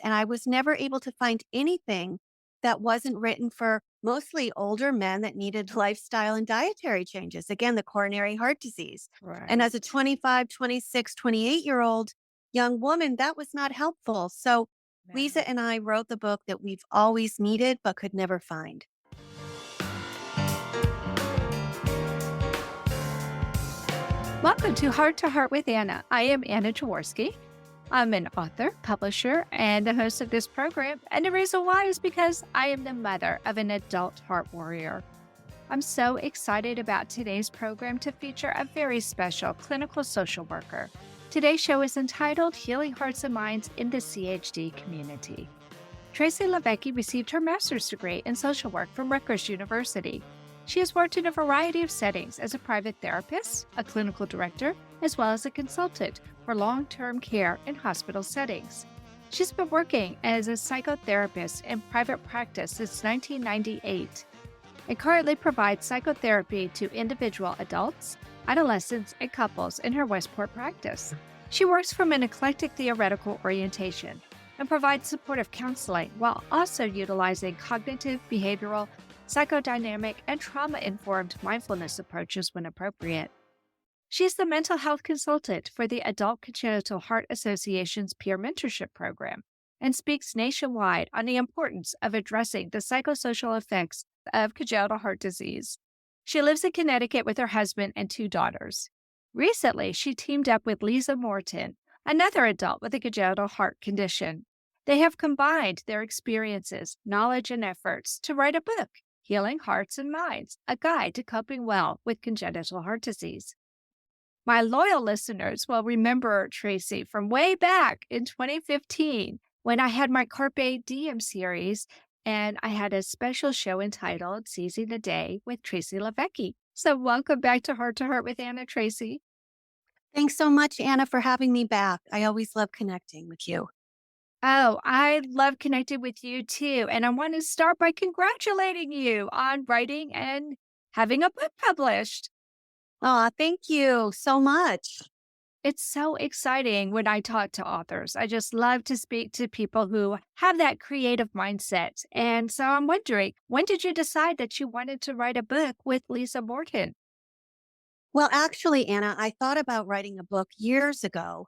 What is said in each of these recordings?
and I was never able to find anything that wasn't written for mostly older men that needed lifestyle and dietary changes. Again, the coronary heart disease. And as a Right. 25, 26, 28-year-old young woman, that was not helpful. So No. Lisa and I wrote the book that we've always needed but could never find. Welcome to Heart with Anna. I am Anna Jaworski. I'm an author, publisher, and the host of this program. And the reason why is because I am the mother of an adult heart warrior. I'm so excited about today's program to feature a very special clinical social worker. Today's show is entitled Healing Hearts and Minds in the CHD Community. Tracy Livecchi received her master's degree in social work from Rutgers University. She has worked in a variety of settings as a private therapist, a clinical director, as well as a consultant for long-term care in hospital settings. She's been working as a psychotherapist in private practice since 1998 and currently provides psychotherapy to individual adults, adolescents, and couples in her Westport practice. She works from an eclectic theoretical orientation and provides supportive counseling while also utilizing cognitive, behavioral, psychodynamic, and trauma-informed mindfulness approaches when appropriate. She is the mental health consultant for the Adult Congenital Heart Association's peer mentorship program and speaks nationwide on the importance of addressing the psychosocial effects of congenital heart disease. She lives in Connecticut with her husband and two daughters. Recently, she teamed up with Liza Morton, another adult with a congenital heart condition. They have combined their experiences, knowledge, and efforts to write a book, Healing Hearts and Minds, a guide to coping well with congenital heart disease. My loyal listeners will remember Tracy from way back in 2015 when I had my Carpe Diem series and I had a special show entitled Seizing the Day with Tracy Livecchi. So welcome back to Heart with Anna Tracy. Thanks so much, Anna, for having me back. I always love connecting with you. Oh, I love connecting with you too. And I want to start by congratulating you on writing and having a book published. Aw, thank you so much. It's so exciting when I talk to authors. I just love to speak to people who have that creative mindset. And so I'm wondering, when did you decide that you wanted to write a book with Liza Morton? Well, actually, Anna, I thought about writing a book years ago,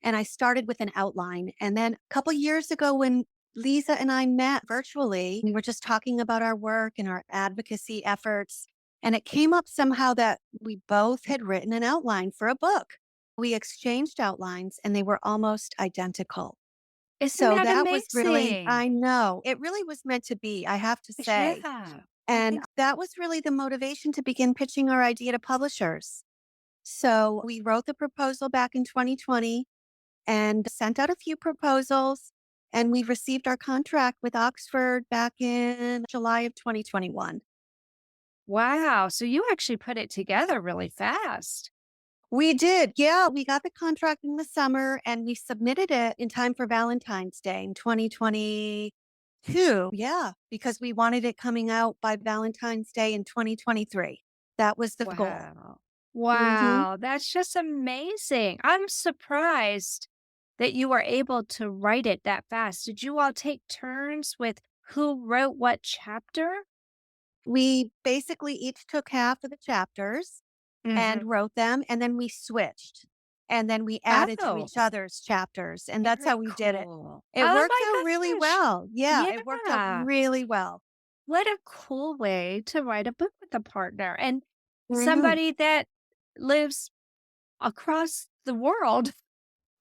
and I started with an outline. And then a couple years ago, when Lisa and I met virtually, we were just talking about our work and our advocacy efforts. And it came up somehow that we both had written an outline for a book. We exchanged outlines and they were almost identical. Isn't So that that was really, amazing? I know, it really was meant to be, I have to say. Yeah, I And think that was really the motivation to begin pitching our idea to publishers. So we wrote the proposal back in 2020 and sent out a few proposals. And we received our contract with Oxford back in July of 2021. wow. So you actually put it together really fast. We did. Yeah, we got the contract in the summer and we submitted it in time for Valentine's Day in 2022. Yeah, because we wanted it coming out by Valentine's Day in 2023. That was the goal. Wow. Mhm. Wow. That's just amazing. I'm surprised that you were able to write it that fast. Did you all take turns with who wrote what chapter? We basically each took half of the chapters Mhm. and wrote them, and then we switched. And then we added to Oh, each other's chapters, and that's how very we did it. cool. It Oh worked my out really gosh. well. Yeah, it worked out Yeah. really well. What a cool way to write a book with a partner and Mhm. somebody that lives across the world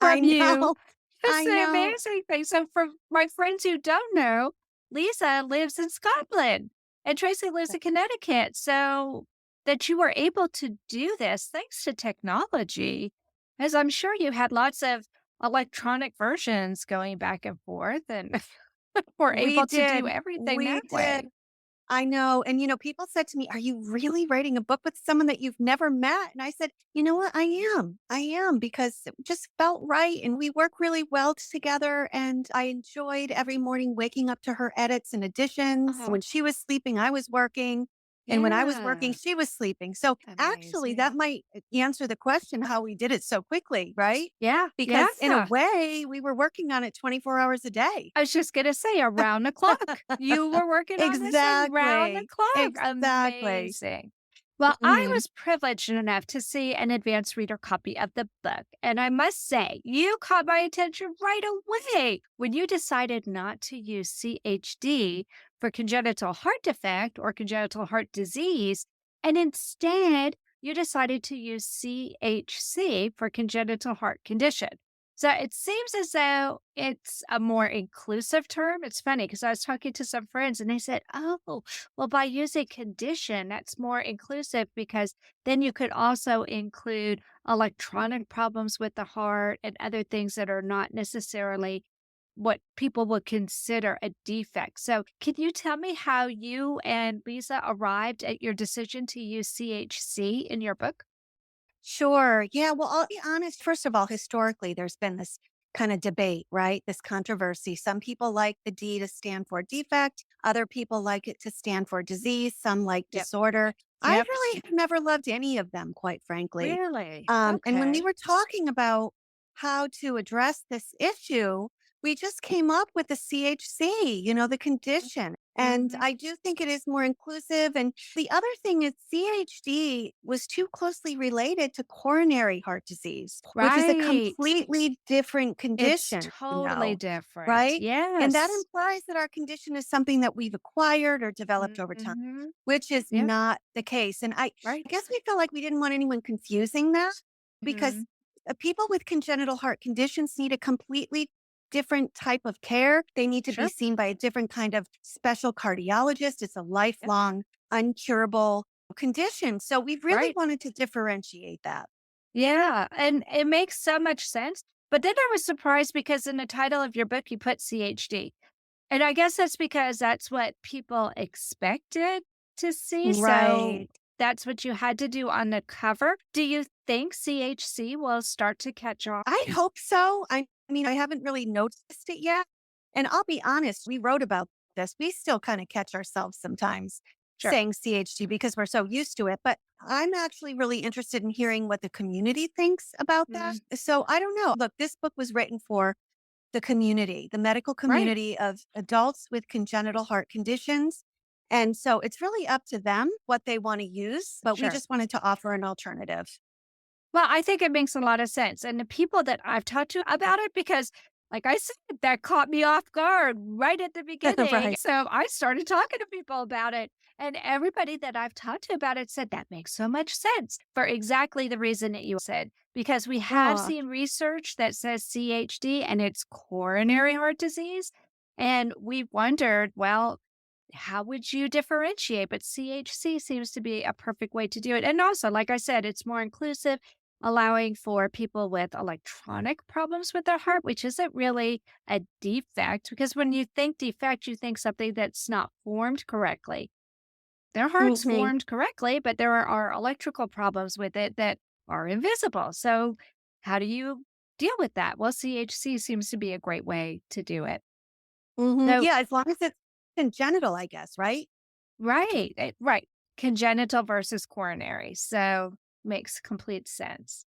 I from you. know. That's I the know. amazing thing. So for my friends who don't know, Lisa lives in Scotland and Tracy lives in Connecticut. So that you were able to do this thanks to technology, as I'm sure you had lots of electronic versions going back and forth and were We able to do did. everything We that did. way. I know. And, people said to me, "Are you really writing a book with someone that you've never met?" And I said, "You know what? I am. I am because it just felt right. And we work really well together. And I enjoyed every morning waking up to her edits and additions. Uh-huh. When she was sleeping, I was working. And when I was working, Yeah. she was sleeping. So actually, that Amazing. might answer the question how we did it so quickly, right? Yeah. Yeah. Because in a way, we were working on it 24 hours a day. I was just gonna say around the clock. You were working on this thing round the Exactly. clock. Exactly. Amazing. Well, I Mhm. was privileged enough to see an advanced reader copy of the book, and I must say, you caught my attention right away when you decided not to use CHD for congenital heart defect or congenital heart disease, and instead you decided to use CHC for congenital heart condition. So it seems as though it's a more inclusive term. It's funny because I was talking to some friends and they said, oh, well, by using condition, that's more inclusive because then you could also include electronic problems with the heart and other things that are not necessarily what people would consider a defect. So, can you tell me how you and Lisa arrived at your decision to use CHC in your book? Sure. Yeah. Well, I'll be honest. First of all, historically, there's been this kind of debate, right? This controversy. Some people like the D to stand for defect. Other people like it to stand for disease. Some like Yep. disorder. I Yep. really have never loved any of them, quite frankly. Really? And when we Okay. were talking about how to address this issue, we just came up with the CHC, the condition. And Mm-hmm. I do think it is more inclusive. And the other thing is, CHD was too closely related to coronary heart disease, which is a Right. completely different It's condition, totally different. right? And that Yes. implies that our condition is something that we've acquired or developed over time, Mhm. which is Yep. not the case. And I Right. guess we felt like we didn't want anyone confusing that because Mhm. people with congenital heart conditions need a completely different type of care. They need to be Sure. seen by a different kind of special cardiologist. It's a Yep. lifelong, uncurable condition. So we really Right. wanted to differentiate that. Yeah, and it makes so much sense, but then I was surprised because in the title of your book, you put CHD, and I guess that's because that's what people expected to see, so Right. that's what you had to do on the cover. Do you think CHC will start to catch on? I hope so. I mean, I haven't really noticed it yet. And I'll be honest, we wrote about this. We still kind of catch ourselves sometimes Sure. saying CHD because we're so used to it. But I'm actually really interested in hearing what the community thinks about that. Mm, So I don't know. Look, this book was written for the community, the medical right. community of adults with congenital heart conditions. And so it's really up to them what they want to use. But we Sure. just wanted to offer an alternative. Well, I think it makes a lot of sense. And the people that I've talked to about it, because like I said, that caught me off guard right at the beginning. Right. So I started talking to people about it. And everybody that I've talked to about it said that makes so much sense for exactly the reason that you said. Because we have Oh, seen research that says CHD and it's coronary heart disease. And we wondered, well, how would you differentiate? But CHC seems to be a perfect way to do it. And also, like I said, it's more inclusive, allowing for people with electronic problems with their heart, which isn't really a defect. Because when you think defect, you think something that's not formed correctly. Their heart's mhm. formed correctly, but there are electrical problems with it that are invisible. So, how do you deal with that? Well, CHC seems to be a great way to do it. Mhm. So, Yeah, as long as it's congenital, I guess, right? right, right. Congenital versus coronary. So makes complete sense.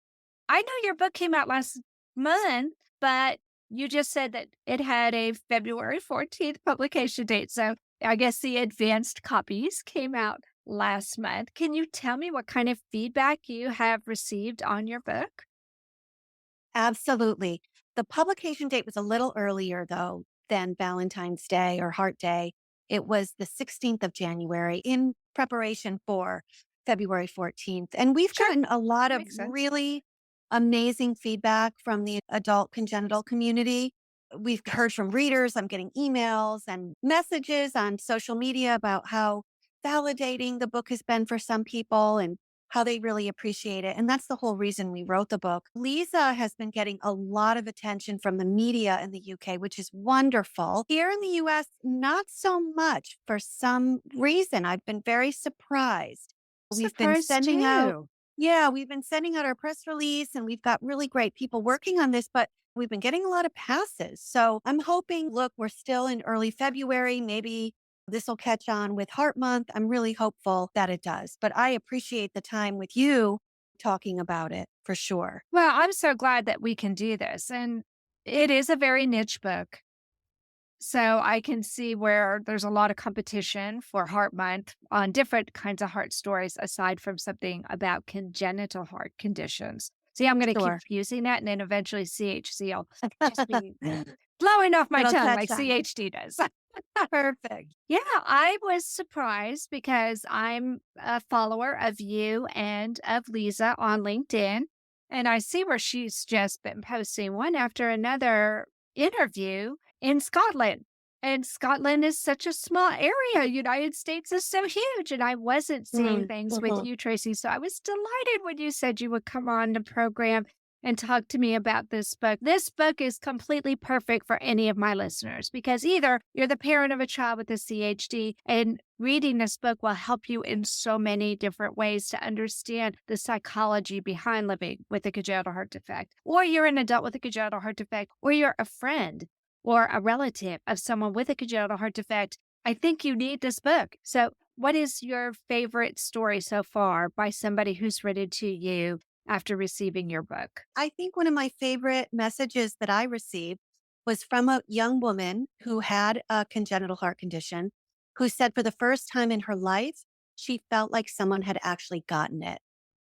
I know your book came out last month, but you just said that it had a February 14th publication date. So I guess the advanced copies came out last month. Can you tell me what kind of feedback you have received on your book? Absolutely. The publication date was a little earlier, though, than Valentine's Day or Heart Day. It was the 16th of January in preparation for February 14th. And we've Sure, gotten a lot of makes sense. really amazing feedback from the adult congenital community. We've heard from readers. I'm getting emails and messages on social media about how validating the book has been for some people and how they really appreciate it. And that's the whole reason we wrote the book. Lisa has been getting a lot of attention from the media in the UK, which is wonderful. Here in the US, not so much for some reason. I've been very surprised. We've been Surprised sending out, too. yeah, we've been sending out our press release and we've got really great people working on this, but we've been getting a lot of passes. So I'm hoping, look, we're still in early February. Maybe this will catch on with Heart Month. I'm really hopeful that it does. But I appreciate the time with you talking about it for sure. Well, I'm so glad that we can do this. And it is a very niche book. So I can see where there's a lot of competition for Heart Month on different kinds of heart stories, aside from something about congenital heart conditions. See, I'm going to keep Sure. using that, and then eventually CHC will just be blowing off my It'll tongue catch like on. CHD does. Perfect. Yeah, I was surprised because I'm a follower of you and of Lisa on LinkedIn. And I see where she's just been posting one after another interview in Scotland. And Scotland is such a small area. United States is so huge. And I wasn't seeing things with Mhm. you, Tracy. So I was delighted when you said you would come on the program and talk to me about this book. This book is completely perfect for any of my listeners because either you're the parent of a child with a CHD and reading this book will help you in so many different ways to understand the psychology behind living with a congenital heart defect, or you're an adult with a congenital heart defect, or you're a friend or a relative of someone with a congenital heart defect. I think you need this book. So, what is your favorite story so far by somebody who's written to you after receiving your book? I think one of my favorite messages that I received was from a young woman who had a congenital heart condition who said for the first time in her life, she felt like someone had actually gotten it.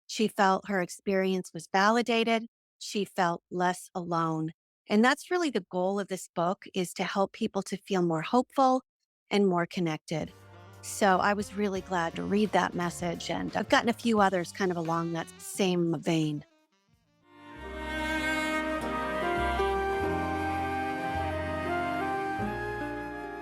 She felt her experience was validated. She felt less alone. And that's really the goal of this book is to help people to feel more hopeful and more connected. So I was really glad to read that message. And I've gotten a few others kind of along that same vein.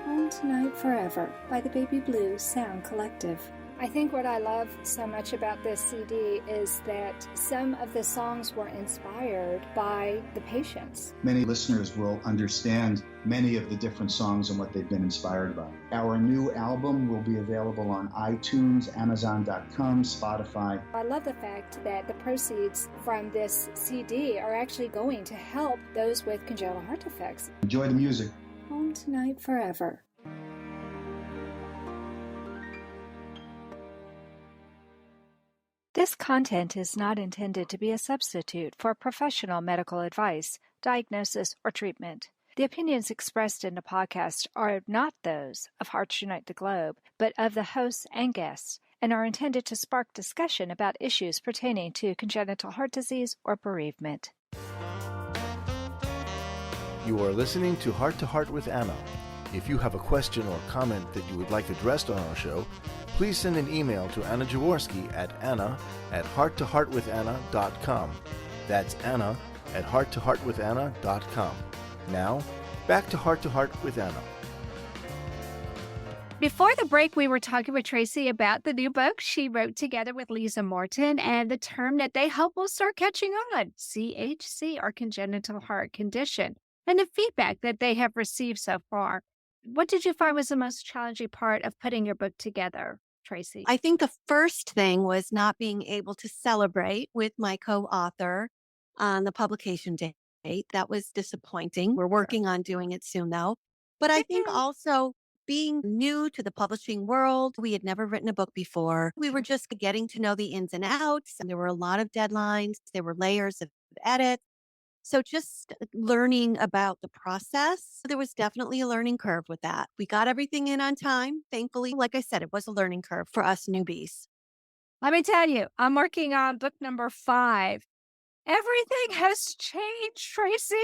Home Tonight Forever by the Baby Blue Sound Collective. I think what I love so much about this CD is that some of the songs were inspired by the patients. Many listeners will understand many of the different songs and what they've been inspired by. Our new album will be available on iTunes, Amazon.com, Spotify. I love the fact that the proceeds from this CD are actually going to help those with congenital heart defects. Enjoy the music. Home Tonight Forever. This content is not intended to be a substitute for professional medical advice, diagnosis, or treatment. The opinions expressed in the podcast are not those of Hearts Unite the Globe, but of the hosts and guests, and are intended to spark discussion about issues pertaining to congenital heart disease or bereavement. You are listening to Heart with Anna. If you have a question or comment that you would like addressed on our show, please send an email to Anna Jaworski at anna@hearttoheartwithanna.com. That's anna@hearttoheartwithanna.com. Now, back to Heart with Anna. Before the break, we were talking with Tracy about the new book she wrote together with Liza Morton and the term that they hope will start catching on, CHC, or congenital heart condition, and the feedback that they have received so far. What did you find was the most challenging part of putting your book together, Tracy? I think the first thing was not being able to celebrate with my co-author on the publication date. That was disappointing. We're working on doing it soon though. But I think also being new to the publishing world, we had never written a book before. We were just getting to know the ins and outs, and there were a lot of deadlines. There were layers of edits. So just learning about the process, there was definitely a learning curve with that. We got everything in on time. Thankfully, like I said, it was a learning curve for us newbies. Let me tell you, I'm working on book number 5. Everything has changed, Tracy.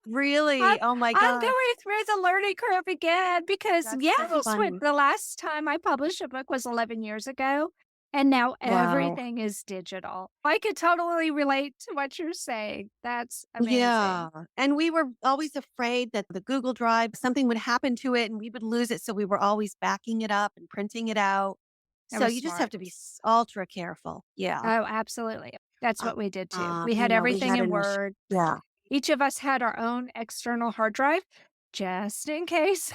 Really? I'm, Oh my I'm God. going through the learning curve again because, That's yeah, so this was funny. the last time I published a book was 11 years ago. And now Wow. everything is digital. I could totally relate to what you're saying. That's Yeah. amazing. And we were always afraid that the Google Drive, something would happen to it and we would lose it. So we were always backing it up and printing it out. That So was you just have smart. to be ultra careful. Yeah. Oh, absolutely. That's what we did too. We had We everything had in an, Word. yeah. Each of us had our own external hard drive just in case.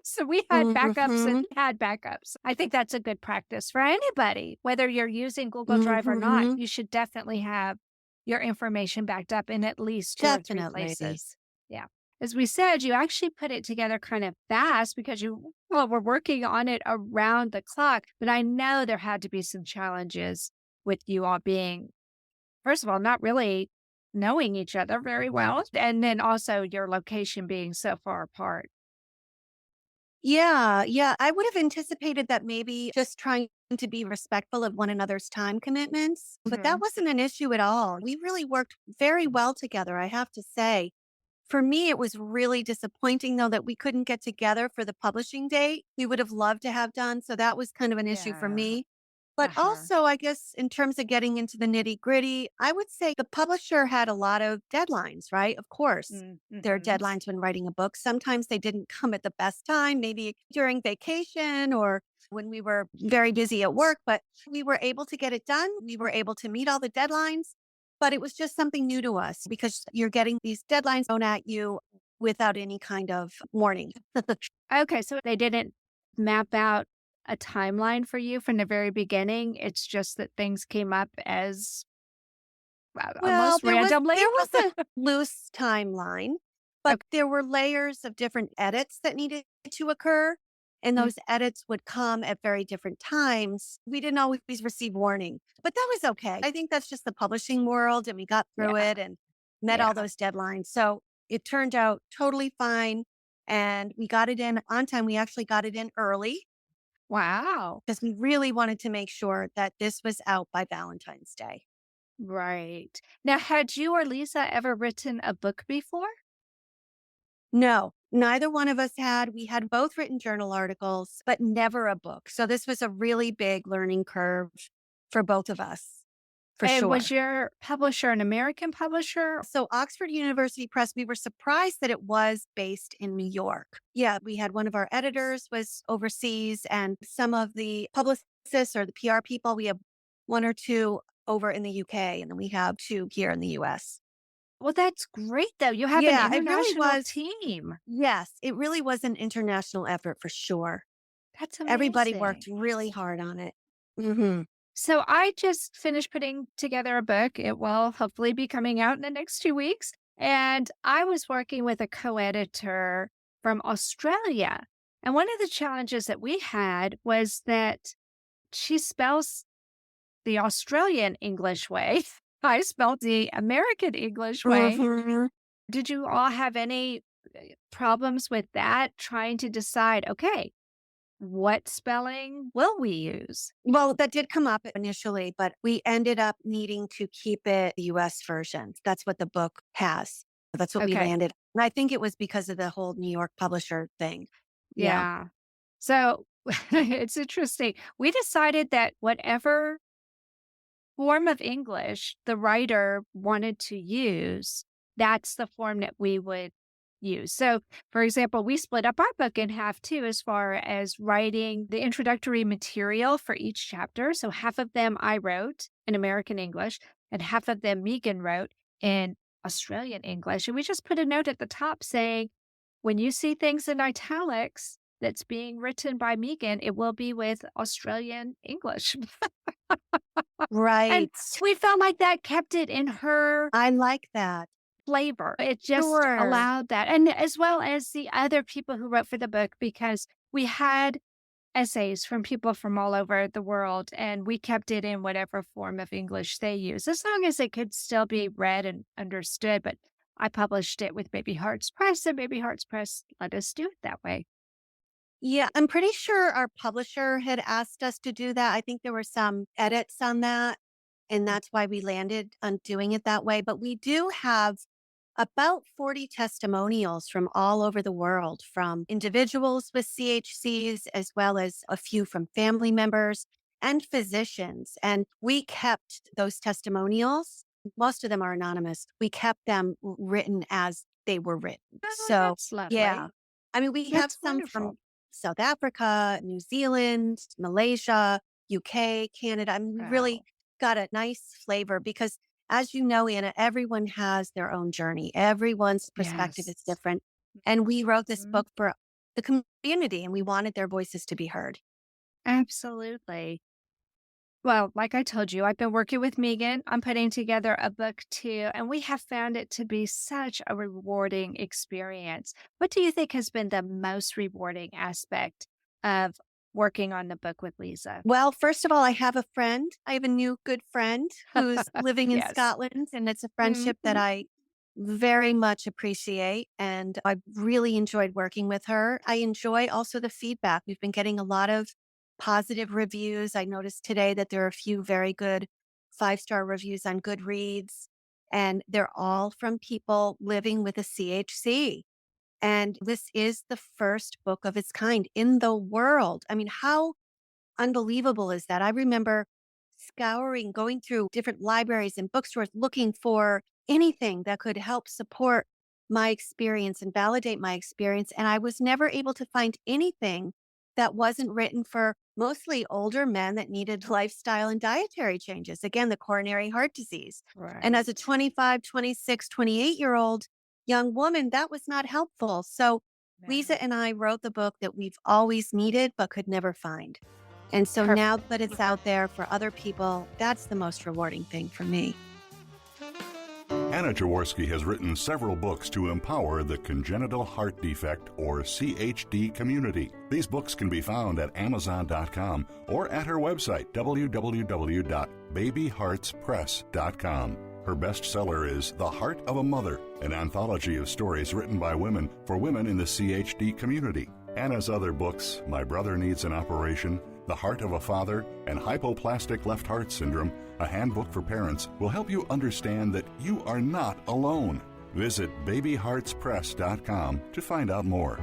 So we had backups Mm-hmm. and had backups. I think that's a good practice for anybody, whether you're using Google Drive or not. Mm-hmm. You should definitely have your information backed up in at least 2 or 3 Definitely. places. Yeah. as we said, you actually put it together kind of fast because were working on it around the clock. But I know there had to be some challenges with you all being, first of all, not really knowing each other very well. And then also your location being so far apart. Yeah, yeah. I would have anticipated that maybe just trying to be respectful of one another's time commitments, but that Mhm. wasn't an issue at all. We really worked very well together, I have to say. For me, it was really disappointing, though, that we couldn't get together for the publishing date. We would have loved to have done. So that was kind of an issue for Yeah. me. But Uh-huh. also, I guess, in terms of getting into the nitty gritty, I would say the publisher had a lot of deadlines, right? Of course, there are Mm-hmm. deadlines when writing a book. Sometimes they didn't come at the best time, maybe during vacation or when we were very busy at work, but we were able to get it done. We were able to meet all the deadlines. But it was just something new to us because you're getting these deadlines thrown at you without any kind of warning. Okay, so they didn't map out a timeline for you from the very beginning. It's just that things came up as Well, almost randomly. there was a loose timeline, but Okay. there were layers of different edits that needed to occur, and Mm. those edits would come at very different times. We didn't always receive warning, but that was okay. I think that's just the publishing world, and we got through Yeah. it and met all Yeah. those deadlines. So it turned out totally fine, and we got it in on time. We actually got it in early Wow. because we really wanted to make sure that this was out by Valentine's Day. Right. Now, had you or Lisa ever written a book before? No, neither one of us had. We had both written journal articles, but never a book. So this was a really big learning curve for both of us, for And was sure. your publisher an American publisher? So Oxford University Press, we were surprised that it was based in New York. Yeah, we had one of our editors was overseas and some of the publicists or the PR people, we have one or two over in the UK and then we have two here in the US. Well, that's great, though. You have an Yeah, it really international was. team. Yes, it really was an international effort for sure. That's Everybody amazing. worked really hard on it. Mhm. So I just finished putting together a book. It will hopefully be coming out in the next 2 weeks. And I was working with a co editor from Australia. And one of the challenges that we had was that she spells the Australian English way. I spelled the American English way. Mhm. Did you all have any problems with that? Trying to decide, okay, what spelling will we use? Well, that did come up initially, but we ended up needing to keep it the US version. That's what the book has. That's what we Okay. landed. And I think it was because of the whole New York publisher thing. Yeah. Yeah. So it's interesting. We decided that whatever form of English the writer wanted to use, that's the form that we would use. So, for example, we split up our book in half too, as far as writing the introductory material for each chapter. So, half of them I wrote in American English, and half of them Megan wrote in Australian English. And we just put a note at the top saying, when you see things in italics that's being written by Megan, it will be with Australian English. And Right. we felt like that kept it in her I like that. flavor. It just Sure. allowed that. And as well as the other people who wrote for the book, because we had essays from people from all over the world, and we kept it in whatever form of English they use, as long as it could still be read and understood. But I published it with Baby Hearts Press, and Baby Hearts Press let us do it that way. Yeah, I'm pretty sure our publisher had asked us to do that. I think there were some edits on that, and that's why we landed on doing it that way. But we do have about 40 testimonials from all over the world, from individuals with CHCs, as well as a few from family members and physicians. And we kept those testimonials. Most of them are anonymous. We kept them written as they were written. Oh, So, that's yeah. lovely. I mean, we have That's some from wonderful. South Africa, New Zealand, Malaysia, UK, Canada. I mean, we really Wow. got a nice flavor because as you know, Anna, everyone has their own journey. Everyone's perspective is Yes. different. And we wrote this Mhm. book for the community and we wanted their voices to be heard. Absolutely. Well, like I told you, I've been working with Megan. I'm putting together a book too, and we have found it to be such a rewarding experience. What do you think has been the most rewarding aspect of working on the book with Lisa? Well, first of all, I have a friend. I have a new good friend who's living in Yes. Scotland, and it's a friendship that Mhm. I very much appreciate. And I really enjoyed working with her. I enjoy also the feedback. We've been getting a lot of positive reviews. I noticed today that there are a few very good 5-star reviews on Goodreads, and they're all from people living with a CHC. And this is the first book of its kind in the world. I mean, how unbelievable is that? I remember going through different libraries and bookstores looking for anything that could help support my experience and validate my experience. And I was never able to find anything that wasn't written for mostly older men that needed lifestyle and dietary changes. Again, the coronary heart disease. And as a Right. 25, 26, 28-year-old young woman, that was not helpful. So No. Lisa and I wrote the book that we've always needed but could never find. And so now Perfect. that it's out there for other people, that's the most rewarding thing for me. Anna Jaworski has written several books to empower the congenital heart defect or CHD community. These books can be found at Amazon.com or at her website, www.babyheartspress.com. Her bestseller is The Heart of a Mother, an anthology of stories written by women for women in the CHD community. Anna's other books, My Brother Needs an Operation, The Heart of a Father, and Hypoplastic Left Heart Syndrome, a handbook for parents, will help you understand that you are not alone. Visit babyheartspress.com to find out more.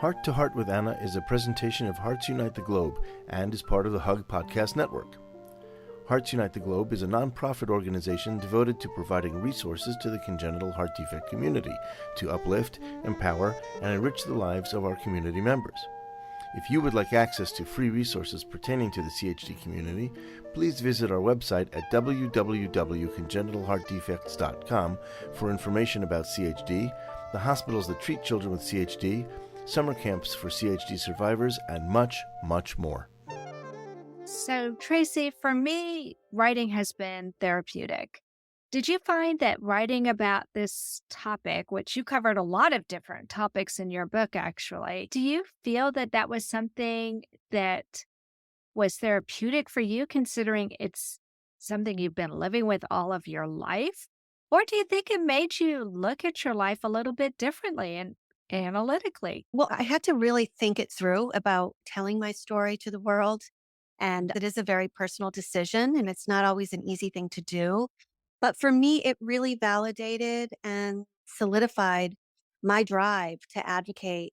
Heart to Heart with Anna is a presentation of Hearts Unite the Globe and is part of the Hug Podcast Network. Hearts Unite the Globe is a nonprofit organization devoted to providing resources to the congenital heart defect community to uplift, empower, and enrich the lives of our community members. If you would like access to free resources pertaining to the CHD community, please visit our website at www.congenitalheartdefects.com for information about CHD, the hospitals that treat children with CHD, summer camps for CHD survivors, and much, much more. So, Tracy, for me, writing has been therapeutic. Did you find that writing about this topic, which you covered a lot of different topics in your book, actually, do you feel that that was something that was therapeutic for you, considering it's something you've been living with all of your life? Or do you think it made you look at your life a little bit differently and analytically? Well, I had to really think it through about telling my story to the world. And it is a very personal decision, and it's not always an easy thing to do. But for me, it really validated and solidified my drive to advocate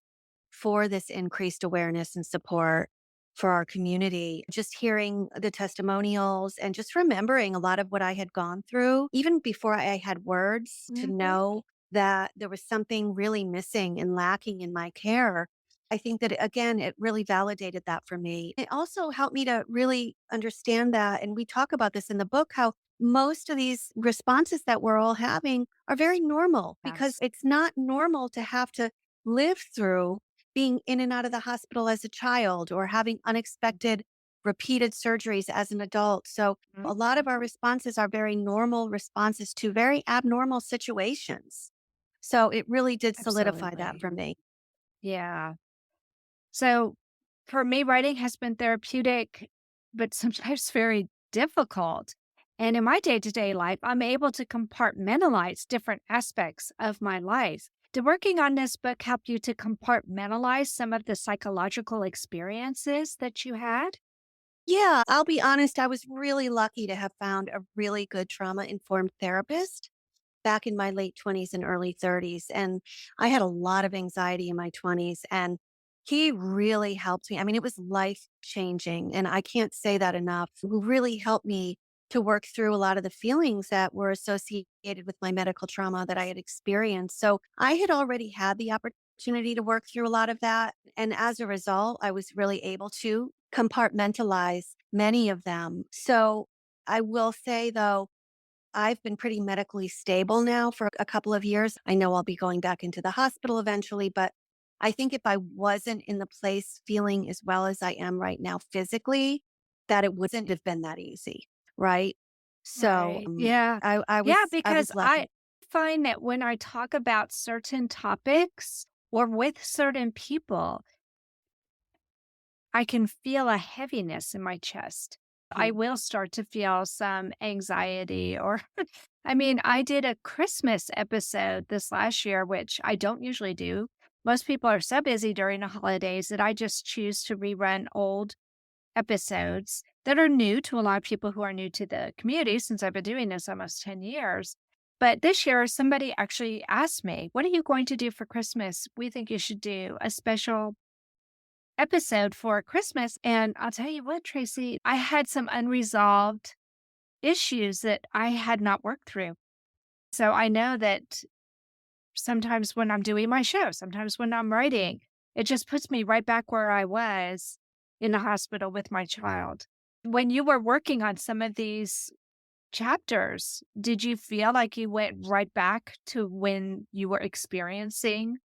for this increased awareness and support for our community. Just hearing the testimonials and just remembering a lot of what I had gone through, even before I had words to Hmm. know that there was something really missing and lacking in my care. I think that, again, it really validated that for me. It also helped me to really understand that. And we talk about this in the book, how most of these responses that we're all having are very normal because Yes. it's not normal to have to live through being in and out of the hospital as a child or having unexpected repeated surgeries as an adult. So a lot of our Mhm. responses are very normal responses to very abnormal situations. So it really did solidify that Absolutely. for me. Yeah. So for me, writing has been therapeutic, but sometimes very difficult. And in my day to day life, I'm able to compartmentalize different aspects of my life. Did working on this book help you to compartmentalize some of the psychological experiences that you had? Yeah, I'll be honest, I was really lucky to have found a really good trauma informed therapist back in my late 20s and early 30s. And I had a lot of anxiety in my 20s, and he really helped me. I mean, it was life changing. And I can't say that enough. He really helped me to work through a lot of the feelings that were associated with my medical trauma that I had experienced. So I had already had the opportunity to work through a lot of that. And as a result, I was really able to compartmentalize many of them. So I will say, though, I've been pretty medically stable now for a couple of years. I know I'll be going back into the hospital eventually, but I think if I wasn't in the place feeling as well as I am right now physically, that it wouldn't have been that easy, right? So Right. Yeah. I Yeah, I because was I lucky. find that when I talk about certain topics or with certain people, I can feel a heaviness in my chest. I Mhm. will start to feel some anxiety or I mean, I did a Christmas episode this last year, which I don't usually do. Most people are so busy during the holidays that I just choose to rerun old episodes that are new to a lot of people who are new to the community since I've been doing this almost 10 years. But this year, somebody actually asked me, "What are you going to do for Christmas? We think you should do a special episode for Christmas." And I'll tell you what, Tracy, I had some unresolved issues that I had not worked through. So I know that sometimes when I'm doing my show, sometimes when I'm writing, it just puts me right back where I was in the hospital with my child. When you were working on some of these chapters, did you feel like you went right back to when you were experiencing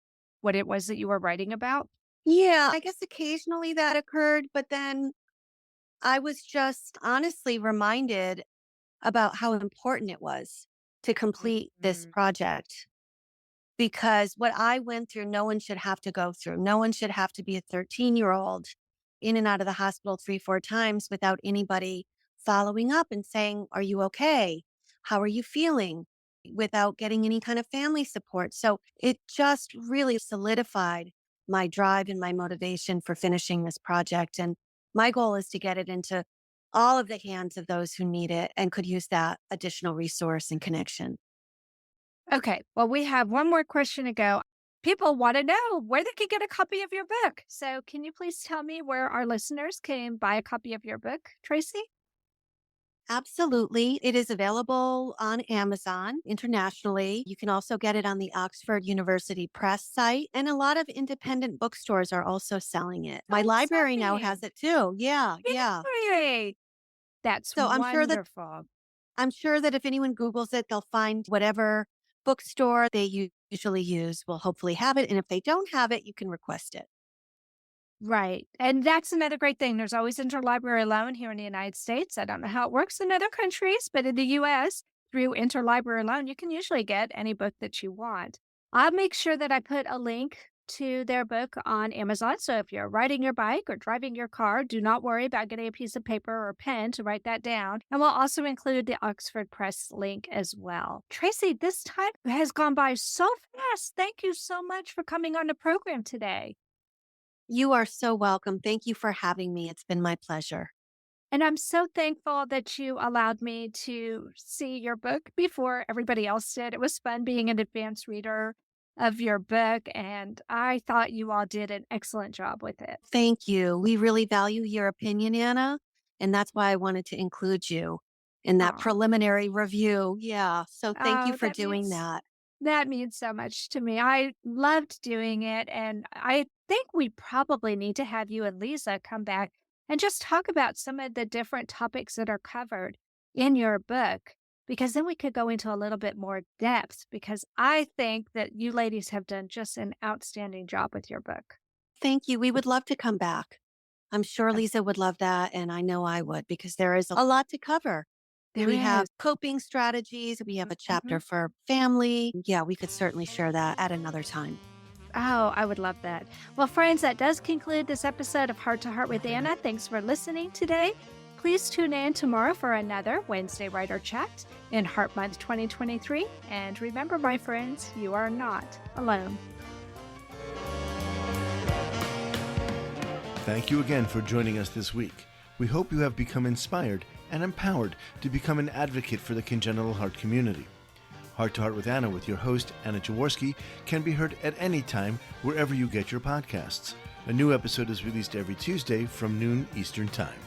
what it was that you were writing about? Yeah, I guess occasionally that occurred, but then I was just honestly reminded about how important it was to complete this Mhm. project. Because what I went through, no one should have to go through. No one should have to be a 13-year-old in and out of the hospital 3, 4 times without anybody following up and saying, "Are you okay? How are you feeling?" Without getting any kind of family support. So it just really solidified my drive and my motivation for finishing this project. And my goal is to get it into all of the hands of those who need it and could use that additional resource and connection. Okay. Well, we have one more question to go. People want to know where they can get a copy of your book. So, can you please tell me where our listeners can buy a copy of your book, Tracy? Absolutely. It is available on Amazon internationally. You can also get it on the Oxford University Press site, and a lot of independent bookstores are also selling it. My So library now has exciting. it too. Yeah, yeah. Yay! That's So wonderful. I'm sure that if anyone Googles it, they'll find whatever bookstore they usually use will hopefully have it. And if they don't have it, you can request it. Right. And that's another great thing. There's always interlibrary loan here in the United States. I don't know how it works in other countries, but in the US, through interlibrary loan, you can usually get any book that you want. I'll make sure that I put a link to their book on Amazon. So if you're riding your bike or driving your car, do not worry about getting a piece of paper or a pen to write that down. And we'll also include the Oxford Press link as well. Tracy, this time has gone by so fast. Thank you so much for coming on the program today. You are so welcome. Thank you for having me. It's been my pleasure. And I'm so thankful that you allowed me to see your book before everybody else did. It was fun being an advanced reader of your book, and I thought you all did an excellent job with it. Thank you. We really value your opinion, Anna. And that's why I wanted to include you in that Oh, preliminary review. Yeah. So thank you oh, for doing that. that means so much to me. I loved doing it, and I think we probably need to have you and Lisa come back and just talk about some of the different topics that are covered in your book, because then we could go into a little bit more depth, because I think that you ladies have done just an outstanding job with your book. Thank you. We would love to come back. I'm sure Oh, Lisa would love that. And I know I would because there is a lot to cover. there We have is. coping strategies. We have a Mhm. chapter for family. Yeah, we could certainly share that at another time. Oh, I would love that. Well, friends, that does conclude this episode of Heart to Heart with Anna. Thanks for listening today. Please tune in tomorrow for another Wednesday Writer Chat in Heart Month 2023. And remember, my friends, you are not alone. Thank you again for joining us this week. We hope you have become inspired and empowered to become an advocate for the congenital heart community. Heart to Heart with Anna with your host, Anna Jaworski, can be heard at any time wherever you get your podcasts. A new episode is released every Tuesday from noon Eastern Time.